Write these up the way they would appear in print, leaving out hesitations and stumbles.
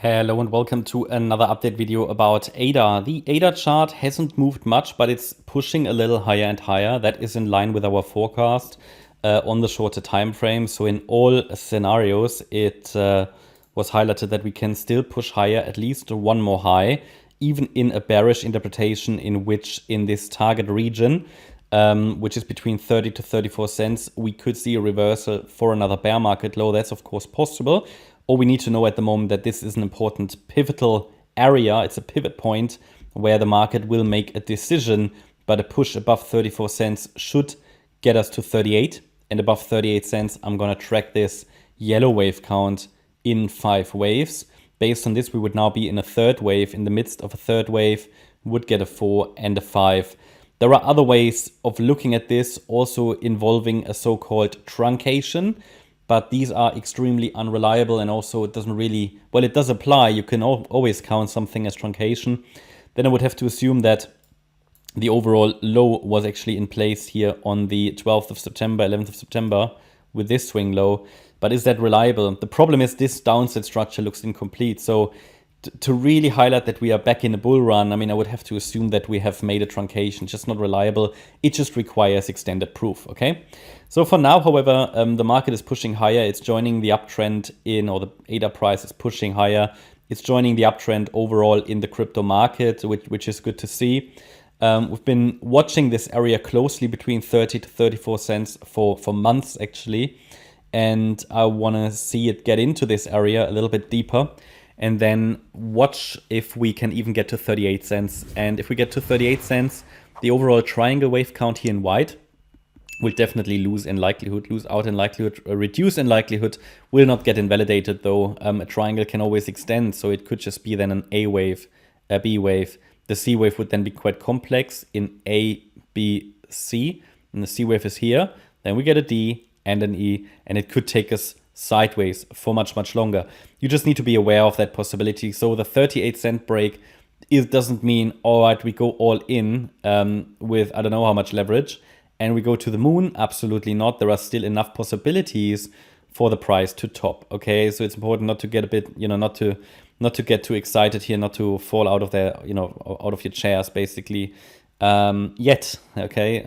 Hello and welcome to another update video about ADA. The ADA chart hasn't moved much, but it's pushing a little higher and higher. That is in line with our forecast on the shorter time frame. So in all scenarios, it was highlighted that we can still push higher, at least one more high, even in a bearish interpretation in which in this target region, which is between 30 to 34 cents, we could see a reversal for another bear market low. That's of course possible. All we need to know at the moment that this is an important pivotal area. It's a pivot point where the market will make a decision, but a push above 34 cents should get us to 38. And above 38 cents, I'm going to track this yellow wave count in 5 waves. Based on this, we would now be in a third wave. In the midst of a third wave, would get a 4 and a 5. There are other ways of looking at this, also involving a so-called truncation. But these are extremely unreliable, and also it doesn't really, well, it does apply. You can always count something as truncation. Then I would have to assume that the overall low was actually in place here on the 12th of September, 11th of September with this swing low. But is that reliable? The problem is this downside structure looks incomplete. So to really highlight that we are back in a bull run, I mean, I would have to assume that we have made a truncation, just not reliable. It just requires extended proof, okay? So for now, however, the market is pushing higher. It's joining the uptrend or the ADA price is pushing higher. It's joining the uptrend overall in the crypto market, which is good to see. We've been watching this area closely between 30 to 34 cents for months, actually. And I want to see it get into this area a little bit deeper, and then watch if we can even get to 38 cents. And if we get to 38 cents, the overall triangle wave count here in white will definitely lose in likelihood, reduce in likelihood, will not get invalidated though. A triangle can always extend, so it could just be then an A wave, a B wave. The C wave would then be quite complex in A, B, C, and the C wave is here. Then we get a D and an E, and it could take us sideways for much longer. You just need to be aware of that possibility. So the 38 cent break, it doesn't mean, all right, we go all in with I don't know how much leverage and we go to the moon. Absolutely not. There are still enough possibilities for the price to top. Okay, so it's important not to get a bit, not to get too excited here, not to fall out of there, out of your chairs basically yet. Okay.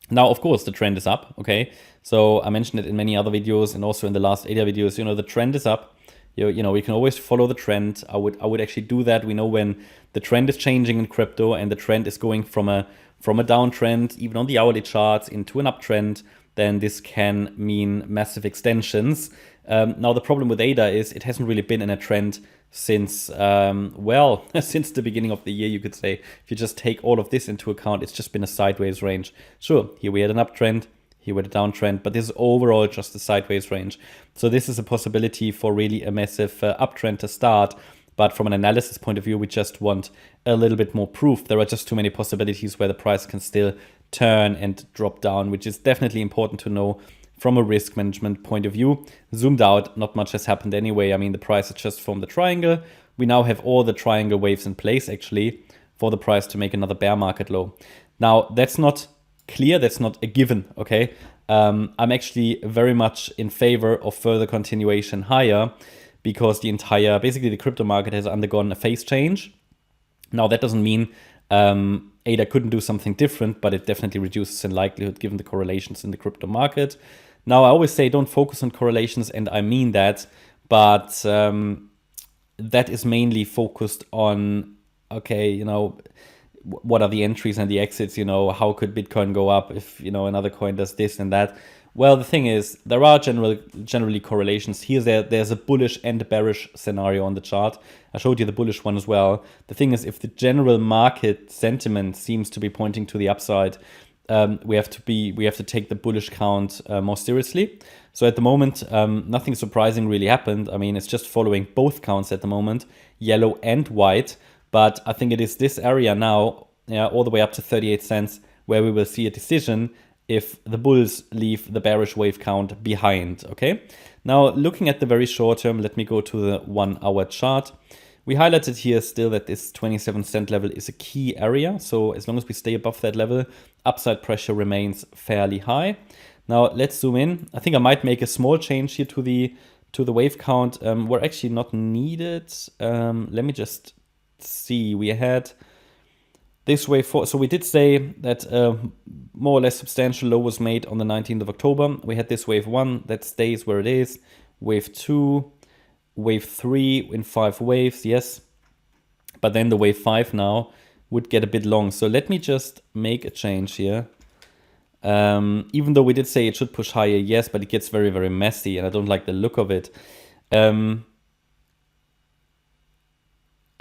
Now, of course, the trend is up, okay? So I mentioned it in many other videos and also in the last ADA videos, the trend is up. We can always follow the trend. I would actually do that. We know when the trend is changing in crypto and the trend is going from a downtrend, even on the hourly charts, into an uptrend, then this can mean massive extensions. Now, the problem with ADA is it hasn't really been in a trend since, since the beginning of the year, you could say. If you just take all of this into account, it's just been a sideways range. Sure, here we had an uptrend, here we had a downtrend, but this is overall just a sideways range. So this is a possibility for really a massive uptrend to start. But from an analysis point of view, we just want a little bit more proof. There are just too many possibilities where the price can still turn and drop down, which is definitely important to know from a risk management point of view. Zoomed out, not much has happened anyway. I mean, the price has just formed the triangle. We now have all the triangle waves in place, actually, for the price to make another bear market low. Now, that's not clear. That's not a given, okay? I'm actually very much in favor of further continuation higher because basically the crypto market has undergone a phase change. Now, that doesn't mean ADA couldn't do something different, but it definitely reduces in likelihood given the correlations in the crypto market. Now, I always say don't focus on correlations, and I mean that, but that is mainly focused on, okay, what are the entries and the exits, how could Bitcoin go up if, another coin does this and that. Well, the thing is, there are generally correlations. There's a bullish and a bearish scenario on the chart. I showed you the bullish one as well. The thing is, if the general market sentiment seems to be pointing to the upside, we have to take the bullish count more seriously. So at the moment, nothing surprising really happened. I mean, it's just following both counts at the moment, yellow and white. But I think it is this area now, all the way up to 38 cents, where we will see a decision if the bulls leave the bearish wave count behind, okay? Now, looking at the very short term, let me go to the 1 hour chart. We highlighted here still that this 27 cent level is a key area. So as long as we stay above that level, upside pressure remains fairly high. Now let's zoom in. I think I might make a small change here to the to the wave count were actually not needed. Let me just see. We had this wave 4. So we did say that more or less substantial low was made on the 19th of October. We had this wave 1 that stays where it is. Wave 2, wave 3 in 5 waves, yes. But then the wave 5 now would get a bit long. So let me just make a change here. Even though we did say it should push higher, yes, but it gets very, very messy and I don't like the look of it. I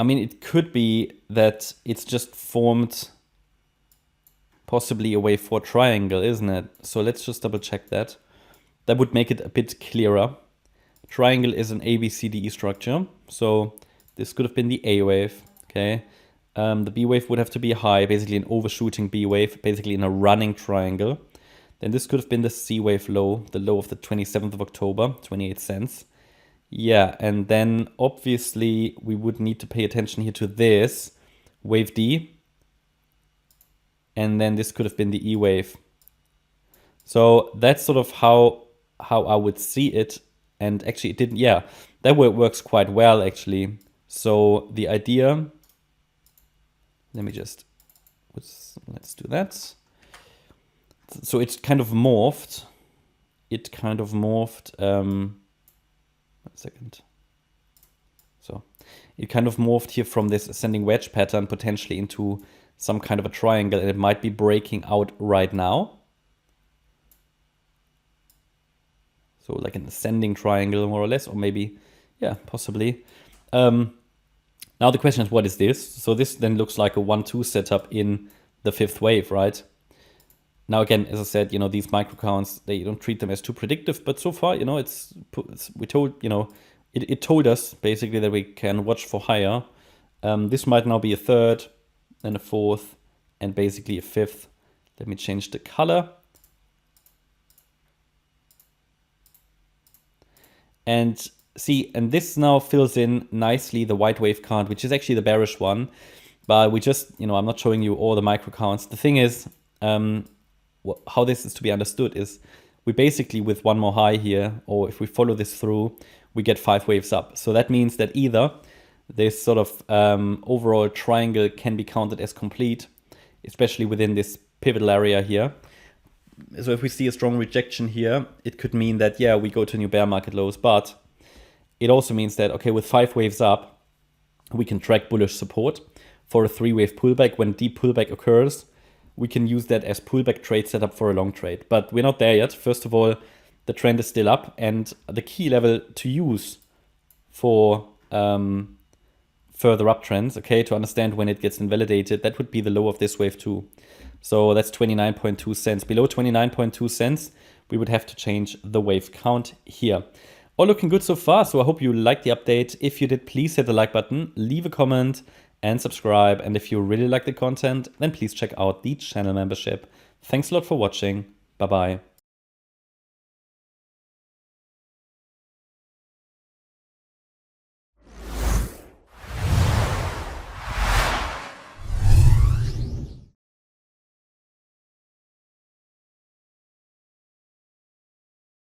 mean, it could be that it's just formed possibly a wave 4 triangle, isn't it? So let's just double check that. That would make it a bit clearer. Triangle is an ABCDE structure. So this could have been the A wave, okay? The B wave would have to be high, basically an overshooting B wave, basically in a running triangle. Then this could have been the C wave low, the low of the 27th of October, 28 cents. Yeah, and then obviously we would need to pay attention here to this, wave D. And then this could have been the E wave. So that's sort of how I would see it. And actually it didn't, yeah, that works quite well actually. So the idea, let me just, let's do that. So it kind of morphed. One second. So it kind of morphed here from this ascending wedge pattern potentially into some kind of a triangle, and it might be breaking out right now. So like an ascending triangle more or less, or maybe, yeah, possibly. Now the question is, what is this? So this then looks like a 1-2 setup in the 5th wave, right? Now again, as I said, you know, these micro counts, they don't treat them as too predictive, but so far, you know, we told, you know, it told us basically that we can watch for higher. This might now be a 3rd, then a 4th, and basically a 5th. Let me change the color. And see, and this now fills in nicely the white wave count, which is actually the bearish one. But we just, you know, I'm not showing you all the micro counts. The thing is, how this is to be understood is we basically, with one more high here, or if we follow this through, we get 5 waves up. So that means that either this sort of overall triangle can be counted as complete, especially within this pivotal area here. So if we see a strong rejection here, it could mean that, yeah, we go to new bear market lows, but it also means that, okay, with 5 waves up, we can track bullish support for a 3-wave pullback. When deep pullback occurs, we can use that as pullback trade setup for a long trade. But we're not there yet. First of all, the trend is still up, and the key level to use for further uptrends, okay, to understand when it gets invalidated, that would be the low of this wave 2. So that's 29.2 cents. Below 29.2 cents, we would have to change the wave count here. All looking good so far, so I hope you liked the update. If you did, please hit the like button, leave a comment, and subscribe. And if you really like the content, then please check out the channel membership. Thanks a lot for watching. Bye-bye.